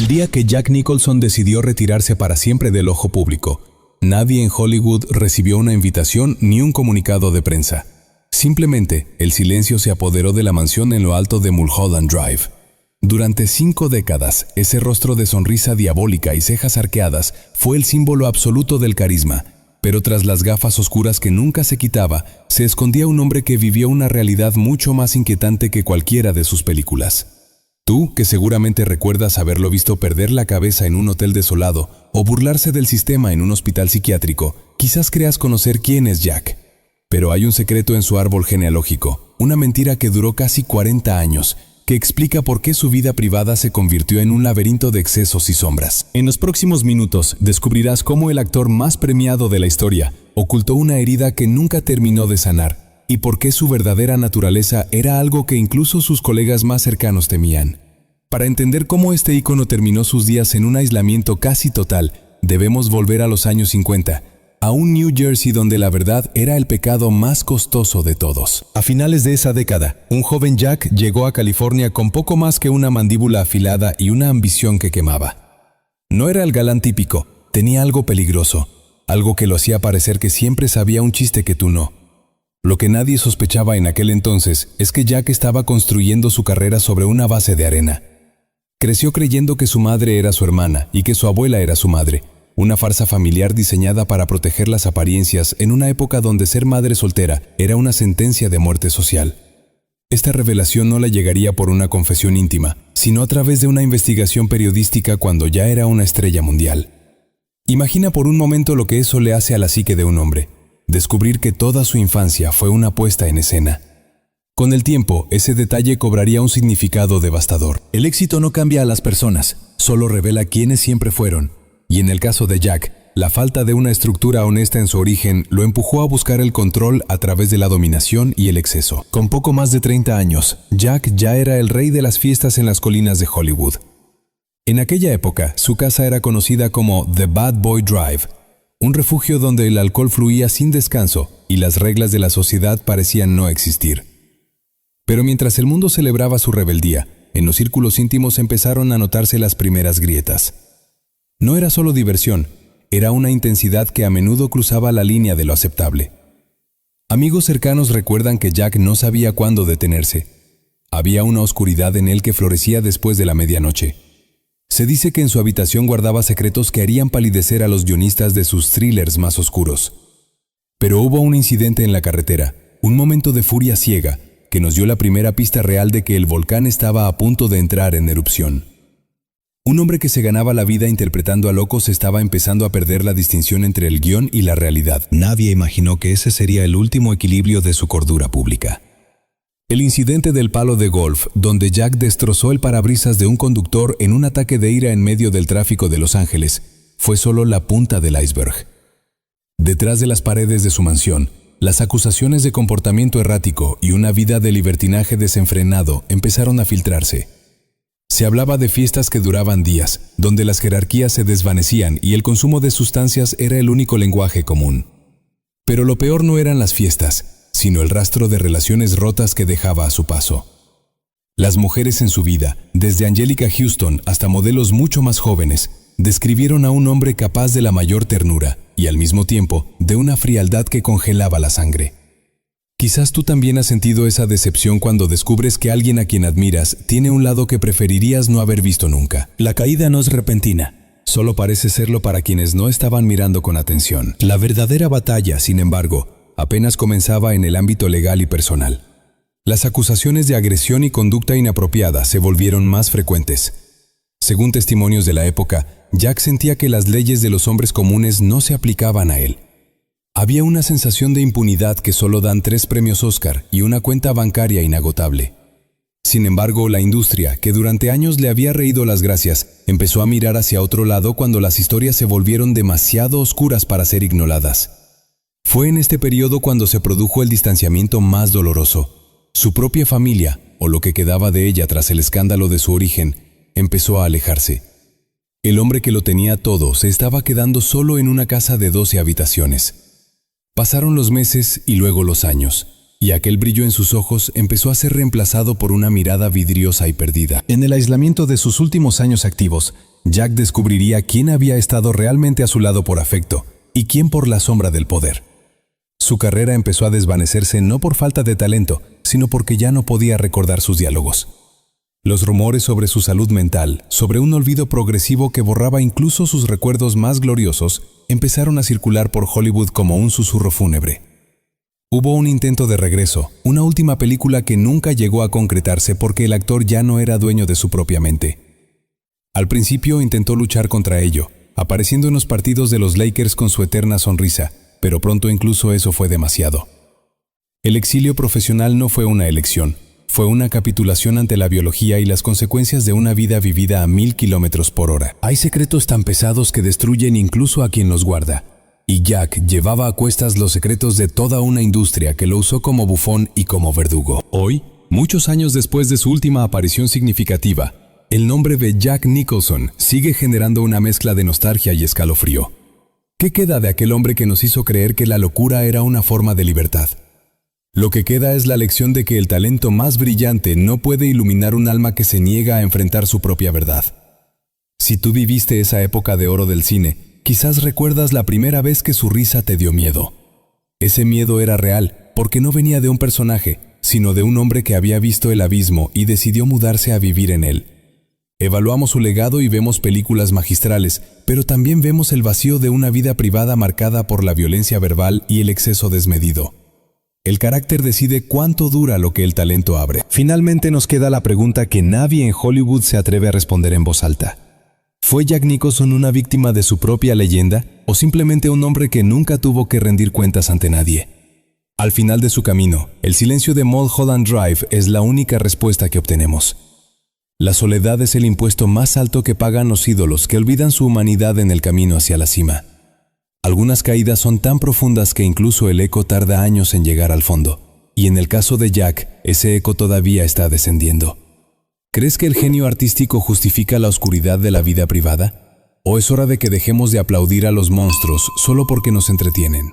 El día que Jack Nicholson decidió retirarse para siempre del ojo público, nadie en Hollywood recibió una invitación ni un comunicado de prensa. Simplemente, el silencio se apoderó de la mansión en lo alto de Mulholland Drive. Durante 5 décadas, ese rostro de sonrisa diabólica y cejas arqueadas fue el símbolo absoluto del carisma, pero tras las gafas oscuras que nunca se quitaba, se escondía un hombre que vivió una realidad mucho más inquietante que cualquiera de sus películas. Tú, que seguramente recuerdas haberlo visto perder la cabeza en un hotel desolado o burlarse del sistema en un hospital psiquiátrico, quizás creas conocer quién es Jack. Pero hay un secreto en su árbol genealógico, una mentira que duró casi 40 años, que explica por qué su vida privada se convirtió en un laberinto de excesos y sombras. En los próximos minutos descubrirás cómo el actor más premiado de la historia ocultó una herida que nunca terminó de sanar y por qué su verdadera naturaleza era algo que incluso sus colegas más cercanos temían. Para entender cómo este ícono terminó sus días en un aislamiento casi total, debemos volver a los años 50, a un New Jersey donde la verdad era el pecado más costoso de todos. A finales de esa década, un joven Jack llegó a California con poco más que una mandíbula afilada y una ambición que quemaba. No era el galán típico, tenía algo peligroso, algo que lo hacía parecer que siempre sabía un chiste que tú no. Lo que nadie sospechaba en aquel entonces es que Jack estaba construyendo su carrera sobre una base de arena. Creció creyendo que su madre era su hermana y que su abuela era su madre. Una farsa familiar diseñada para proteger las apariencias en una época donde ser madre soltera era una sentencia de muerte social. Esta revelación no la llegaría por una confesión íntima, sino a través de una investigación periodística cuando ya era una estrella mundial. Imagina por un momento lo que eso le hace a la psique de un hombre, descubrir que toda su infancia fue una puesta en escena. Con el tiempo, ese detalle cobraría un significado devastador. El éxito no cambia a las personas, solo revela quiénes siempre fueron. Y en el caso de Jack, la falta de una estructura honesta en su origen lo empujó a buscar el control a través de la dominación y el exceso. Con poco más de 30 años, Jack ya era el rey de las fiestas en las colinas de Hollywood. En aquella época, su casa era conocida como The Bad Boy Drive, un refugio donde el alcohol fluía sin descanso y las reglas de la sociedad parecían no existir. Pero mientras el mundo celebraba su rebeldía, en los círculos íntimos empezaron a notarse las primeras grietas. No era solo diversión, era una intensidad que a menudo cruzaba la línea de lo aceptable. Amigos cercanos recuerdan que Jack no sabía cuándo detenerse. Había una oscuridad en él que florecía después de la medianoche. Se dice que en su habitación guardaba secretos que harían palidecer a los guionistas de sus thrillers más oscuros. Pero hubo un incidente en la carretera, un momento de furia ciega, que nos dio la primera pista real de que el volcán estaba a punto de entrar en erupción. Un hombre que se ganaba la vida interpretando a locos estaba empezando a perder la distinción entre el guión y la realidad. Nadie imaginó que ese sería el último equilibrio de su cordura pública. El incidente del palo de golf, donde Jack destrozó el parabrisas de un conductor en un ataque de ira en medio del tráfico de Los Ángeles, fue solo la punta del iceberg. Detrás de las paredes de su mansión, las acusaciones de comportamiento errático y una vida de libertinaje desenfrenado empezaron a filtrarse. Se hablaba de fiestas que duraban días, donde las jerarquías se desvanecían y el consumo de sustancias era el único lenguaje común. Pero lo peor no eran las fiestas, sino el rastro de relaciones rotas que dejaba a su paso. Las mujeres en su vida, desde Angelica Houston hasta modelos mucho más jóvenes, describieron a un hombre capaz de la mayor ternura y al mismo tiempo de una frialdad que congelaba la sangre. Quizás tú también has sentido esa decepción cuando descubres que alguien a quien admiras tiene un lado que preferirías no haber visto nunca. La caída no es repentina, solo parece serlo para quienes no estaban mirando con atención. La verdadera batalla, sin embargo, apenas comenzaba en el ámbito legal y personal. Las acusaciones de agresión y conducta inapropiada se volvieron más frecuentes. Según testimonios de la época, Jack sentía que las leyes de los hombres comunes no se aplicaban a él. Había una sensación de impunidad que solo dan 3 premios Oscar y una cuenta bancaria inagotable. Sin embargo, la industria, que durante años le había reído las gracias, empezó a mirar hacia otro lado cuando las historias se volvieron demasiado oscuras para ser ignoradas. Fue en este periodo cuando se produjo el distanciamiento más doloroso. Su propia familia, o lo que quedaba de ella tras el escándalo de su origen, empezó a alejarse. El hombre que lo tenía todo se estaba quedando solo en una casa de 12 habitaciones. Pasaron los meses y luego los años, y aquel brillo en sus ojos empezó a ser reemplazado por una mirada vidriosa y perdida. En el aislamiento de sus últimos años activos, Jack descubriría quién había estado realmente a su lado por afecto y quién por la sombra del poder. Su carrera empezó a desvanecerse no por falta de talento, sino porque ya no podía recordar sus diálogos. Los rumores sobre su salud mental, sobre un olvido progresivo que borraba incluso sus recuerdos más gloriosos, empezaron a circular por Hollywood como un susurro fúnebre. Hubo un intento de regreso, una última película que nunca llegó a concretarse porque el actor ya no era dueño de su propia mente. Al principio intentó luchar contra ello, apareciendo en los partidos de los Lakers con su eterna sonrisa, pero pronto incluso eso fue demasiado. El exilio profesional no fue una elección, fue una capitulación ante la biología y las consecuencias de una vida vivida a 1000 kilómetros por hora. Hay secretos tan pesados que destruyen incluso a quien los guarda. Y Jack llevaba a cuestas los secretos de toda una industria que lo usó como bufón y como verdugo. Hoy, muchos años después de su última aparición significativa, el nombre de Jack Nicholson sigue generando una mezcla de nostalgia y escalofrío. ¿Qué queda de aquel hombre que nos hizo creer que la locura era una forma de libertad? Lo que queda es la lección de que el talento más brillante no puede iluminar un alma que se niega a enfrentar su propia verdad. Si tú viviste esa época de oro del cine, quizás recuerdas la primera vez que su risa te dio miedo. Ese miedo era real, porque no venía de un personaje, sino de un hombre que había visto el abismo y decidió mudarse a vivir en él. Evaluamos su legado y vemos películas magistrales, pero también vemos el vacío de una vida privada marcada por la violencia verbal y el exceso desmedido. El carácter decide cuánto dura lo que el talento abre. Finalmente nos queda la pregunta que nadie en Hollywood se atreve a responder en voz alta. ¿Fue Jack Nicholson una víctima de su propia leyenda o simplemente un hombre que nunca tuvo que rendir cuentas ante nadie? Al final de su camino, el silencio de Mulholland Drive es la única respuesta que obtenemos. La soledad es el impuesto más alto que pagan los ídolos que olvidan su humanidad en el camino hacia la cima. Algunas caídas son tan profundas que incluso el eco tarda años en llegar al fondo, y en el caso de Jack, ese eco todavía está descendiendo. ¿Crees que el genio artístico justifica la oscuridad de la vida privada? ¿O es hora de que dejemos de aplaudir a los monstruos solo porque nos entretienen?